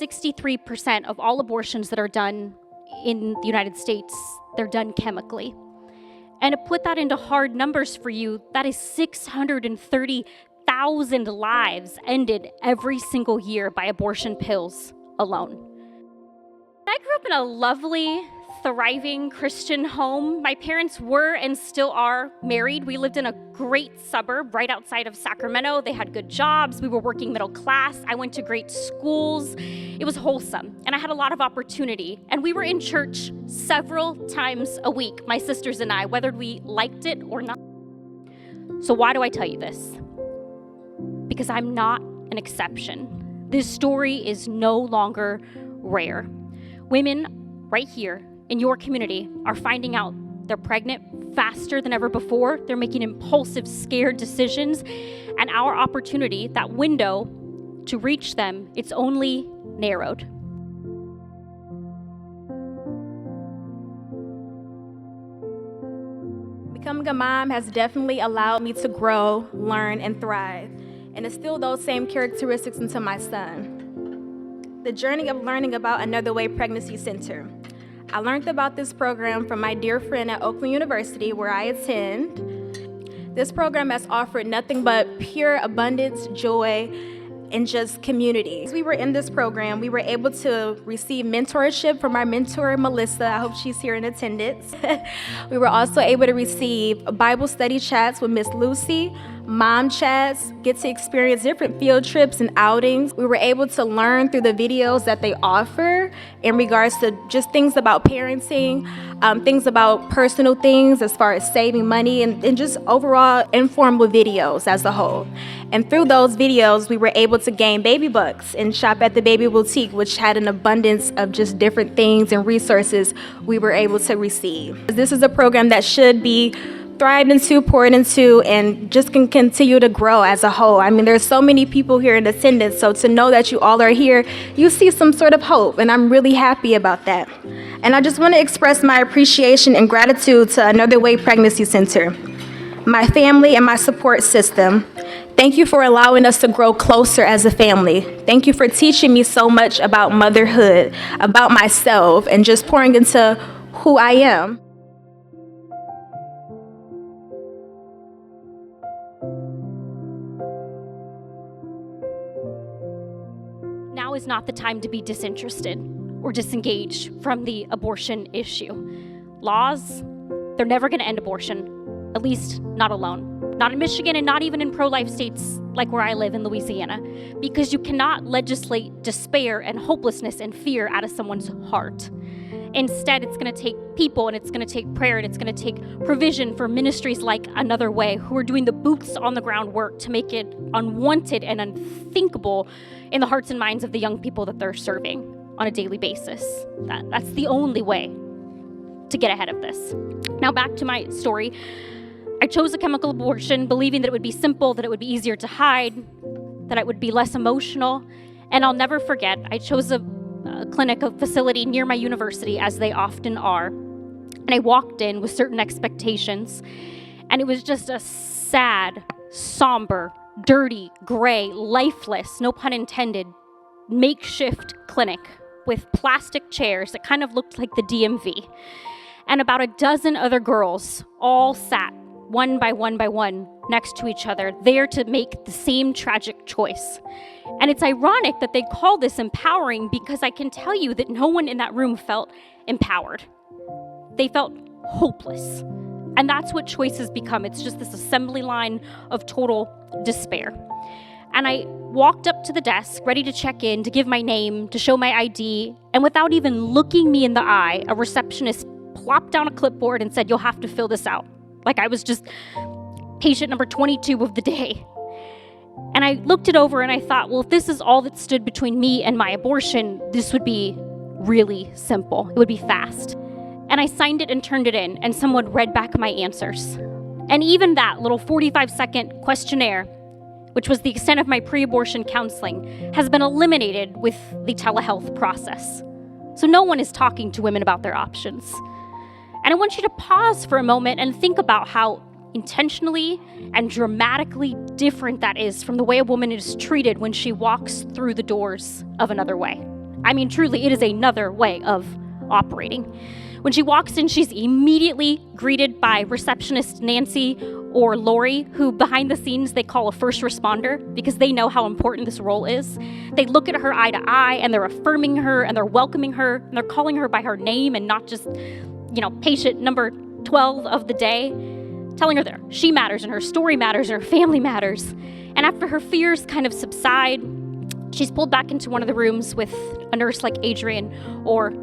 63% of all abortions that are done in the United States, they're done chemically. And to put that into hard numbers for you, that is 630,000 lives ended every single year by abortion pills alone. I grew up in a lovely, thriving Christian home. My parents were and still are married. We lived in a great suburb right outside of Sacramento. They had good jobs. We were working middle class. I went to great schools. It was wholesome, and I had a lot of opportunity. And we were in church several times a week, my sisters and I, whether we liked it or not. So why do I tell you this? Because I'm not an exception. This story is no longer rare. Women right here in your community are finding out they're pregnant faster than ever before. They're making impulsive, scared decisions. And our opportunity, that window to reach them, it's only narrowed. Becoming a mom has definitely allowed me to grow, learn, and thrive, and instill those same characteristics into my son. The journey of learning about Another Way Pregnancy Center. I learned about this program from my dear friend at Oakland University, where I attend. This program has offered nothing but pure abundance, joy, and just community. As we were in this program, we were able to receive mentorship from our mentor, Melissa. I hope she's here in attendance. We were also able to receive Bible study chats with Miss Lucy, mom chats, get to experience different field trips and outings. We were able to learn through the videos that they offer in regards to just things about parenting, things about personal things as far as saving money, and just overall informal videos as a whole. And through those videos, we were able to gain baby books and shop at the Baby Boutique, which had an abundance of just different things and resources we were able to receive. This is a program that should be thrived into, poured into, and just can continue to grow as a whole. I mean, there's so many people here in attendance, so to know that you all are here, you see some sort of hope, and I'm really happy about that. And I just want to express my appreciation and gratitude to Another Way Pregnancy Center, my family, and my support system. Thank you for allowing us to grow closer as a family. Thank you for teaching me so much about motherhood, about myself, and just pouring into who I am. Now is not the time to be disinterested or disengaged from the abortion issue. Laws, they're never going to end abortion, at least not alone. Not in Michigan and not even in pro-life states like where I live in Louisiana, because you cannot legislate despair and hopelessness and fear out of someone's heart. Instead, it's going to take people, and it's going to take prayer, and it's going to take provision for ministries like Another Way, who are doing the boots on the ground work to make it unwanted and unthinkable in the hearts and minds of the young people that they're serving on a daily basis. That's the only way to get ahead of this. Now back to my story. I chose a chemical abortion, believing that it would be simple, that it would be easier to hide, that it would be less emotional. And I'll never forget, I chose a clinic, a facility near my university, as they often are. And I walked in with certain expectations. And it was just a sad, somber, dirty, gray, lifeless, no pun intended, makeshift clinic with plastic chairs that kind of looked like the DMV. And about a dozen other girls all sat one by one next to each other, there to make the same tragic choice. And it's ironic that they call this empowering, because I can tell you that no one in that room felt empowered. They felt hopeless. And that's what choices become. It's just this assembly line of total despair. And I walked up to the desk, ready to check in, to give my name, to show my ID, and without even looking me in the eye, a receptionist plopped down a clipboard and said, "You'll have to fill this out." Like I was just patient number 22 of the day. And I looked it over and I thought, well, if this is all that stood between me and my abortion, this would be really simple. It would be fast. And I signed it and turned it in, and someone read back my answers. And even that little 45-second questionnaire, which was the extent of my pre-abortion counseling, has been eliminated with the telehealth process. So no one is talking to women about their options. And I want you to pause for a moment and think about how intentionally and dramatically different that is from the way a woman is treated when she walks through the doors of Another Way. I mean, truly, it is another way of operating. When she walks in, she's immediately greeted by receptionist Nancy or Lori, who behind the scenes they call a first responder because they know how important this role is. They look at her eye to eye and they're affirming her and they're welcoming her and they're calling her by her name and not just, patient number 12 of the day, telling her that she matters and her story matters and her family matters. And after her fears kind of subside, she's pulled back into one of the rooms with a nurse like Adrian or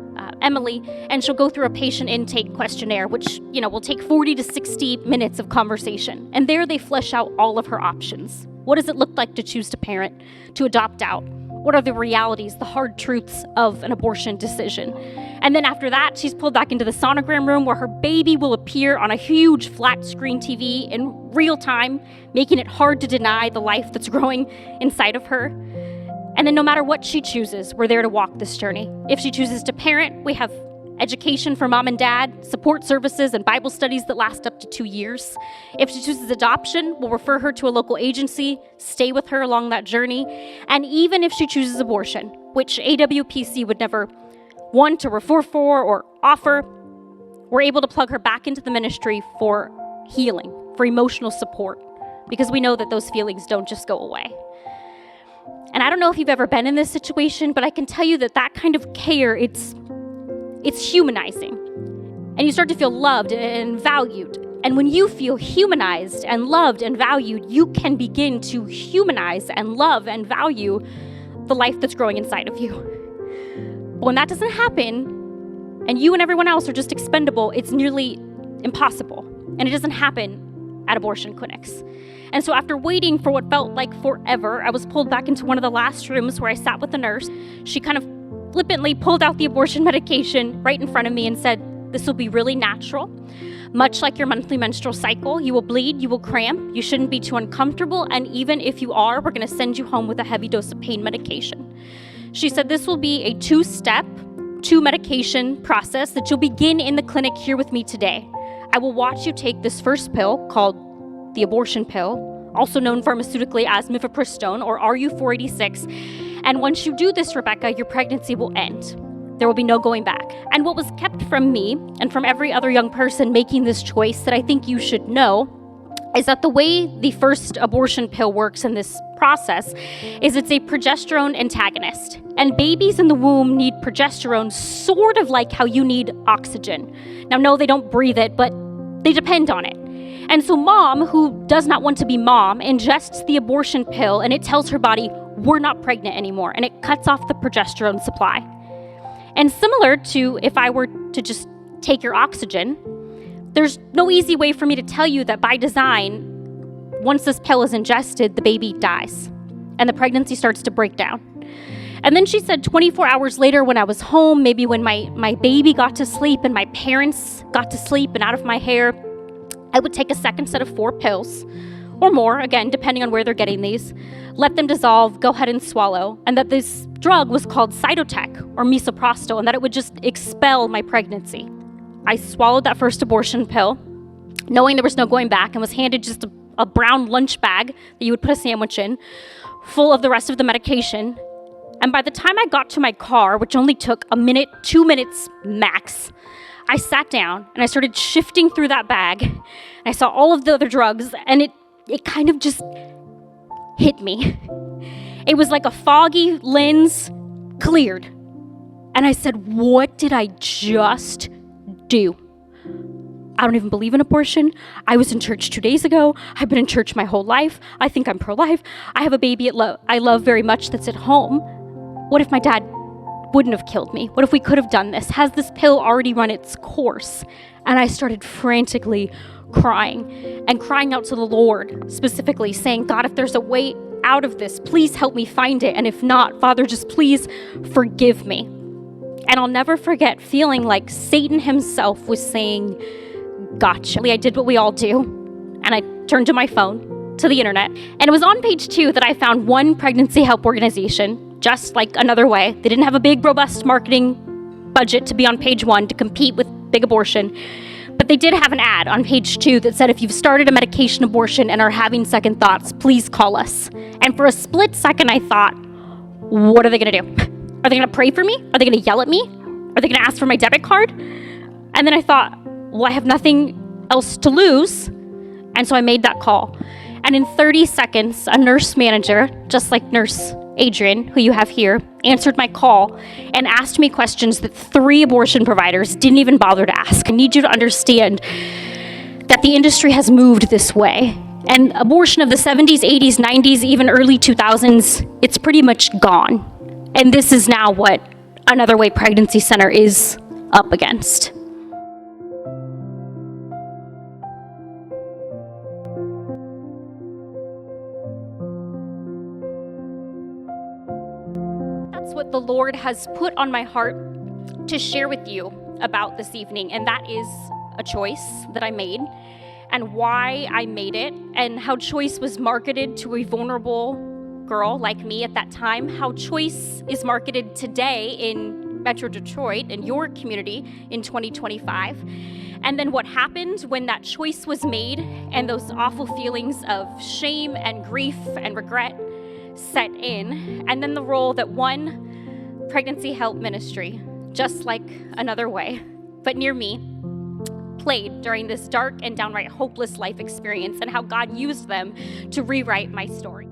Emily, and she'll go through a patient intake questionnaire, which, will take 40 to 60 minutes of conversation. And there they flesh out all of her options. What does it look like to choose to parent, to adopt out? What are the realities, the hard truths of an abortion decision? And then after that, she's pulled back into the sonogram room where her baby will appear on a huge flat screen TV in real time, making it hard to deny the life that's growing inside of her. And then no matter what she chooses, we're there to walk this journey. If she chooses to parent, we have education for mom and dad, support services, and Bible studies that last up to 2 years. If she chooses adoption, we'll refer her to a local agency, stay with her along that journey. And even if she chooses abortion, which AWPC would never want to refer for or offer, we're able to plug her back into the ministry for healing, for emotional support, because we know that those feelings don't just go away. And I don't know if you've ever been in this situation, but I can tell you that kind of care, it's humanizing. And you start to feel loved and valued. And when you feel humanized and loved and valued, you can begin to humanize and love and value the life that's growing inside of you. But when that doesn't happen, and you and everyone else are just expendable, it's nearly impossible. And it doesn't happen at abortion clinics. And so after waiting for what felt like forever, I was pulled back into one of the last rooms where I sat with the nurse. She kind of flippantly pulled out the abortion medication right in front of me and said, "This will be really natural. Much like your monthly menstrual cycle, you will bleed, you will cramp, you shouldn't be too uncomfortable, and even if you are, we're going to send you home with a heavy dose of pain medication." She said this will be a 2-step, 2-medication process that you'll begin in the clinic here with me today. I will watch you take this first pill called the abortion pill, also known pharmaceutically as mifepristone or RU486. And once you do this, Rebekah, your pregnancy will end. There will be no going back. And what was kept from me and from every other young person making this choice that I think you should know is that the way the first abortion pill works in this process is it's a progesterone antagonist. And babies in the womb need progesterone sort of like how you need oxygen. Now, no, they don't breathe it, but they depend on it. And so mom, who does not want to be mom, ingests the abortion pill and it tells her body, we're not pregnant anymore, and it cuts off the progesterone supply. And similar to if I were to just take your oxygen, there's no easy way for me to tell you that by design, once this pill is ingested, the baby dies and the pregnancy starts to break down. And then she said 24 hours later when I was home, maybe when my baby got to sleep and my parents got to sleep and out of my hair, I would take a second set of 4 pills, or more, again, depending on where they're getting these, let them dissolve, go ahead and swallow, and that this drug was called Cytotec, or misoprostol, and that it would just expel my pregnancy. I swallowed that first abortion pill, knowing there was no going back, and was handed just a brown lunch bag that you would put a sandwich in, full of the rest of the medication. And by the time I got to my car, which only took a minute, 2 minutes max, I sat down and I started shifting through that bag. And I saw all of the other drugs and it kind of just hit me. It was like a foggy lens cleared. And I said, what did I just do? I don't even believe in abortion. I was in church 2 days ago. I've been in church my whole life. I think I'm pro-life. I have a baby I love very much that's at home. What if my dad wouldn't have killed me? What if we could have done this? Has this pill already run its course? And I started frantically crying and crying out to the Lord, specifically saying, God, if there's a way out of this, please help me find it. And if not, Father, just please forgive me. And I'll never forget feeling like Satan himself was saying, gotcha. I did what we all do. And I turned to my phone, to the internet. And it was on page 2 that I found one pregnancy help organization, just like Another Way. They didn't have a big, robust marketing budget to be on page 1 to compete with big abortion. But they did have an ad on page 2 that said, if you've started a medication abortion and are having second thoughts, please call us. And for a split second, I thought, what are they going to do? Are they gonna pray for me? Are they gonna yell at me? Are they gonna ask for my debit card? And then I thought, well, I have nothing else to lose. And so I made that call. And in 30 seconds, a nurse manager, just like Nurse Adrian, who you have here, answered my call and asked me questions that 3 abortion providers didn't even bother to ask. I need you to understand that the industry has moved this way. And abortion of the 70s, 80s, 90s, even early 2000s, it's pretty much gone. And this is now what Another Way Pregnancy Center is up against. That's what the Lord has put on my heart to share with you about this evening, and that is a choice that I made and why I made it, and how choice was marketed to a vulnerable girl like me at that time, how choice is marketed today in Metro Detroit, in your community in 2025, and then what happened when that choice was made and those awful feelings of shame and grief and regret set in, and then the role that one pregnancy help ministry, just like Another Way, but near me, played during this dark and downright hopeless life experience, and how God used them to rewrite my story.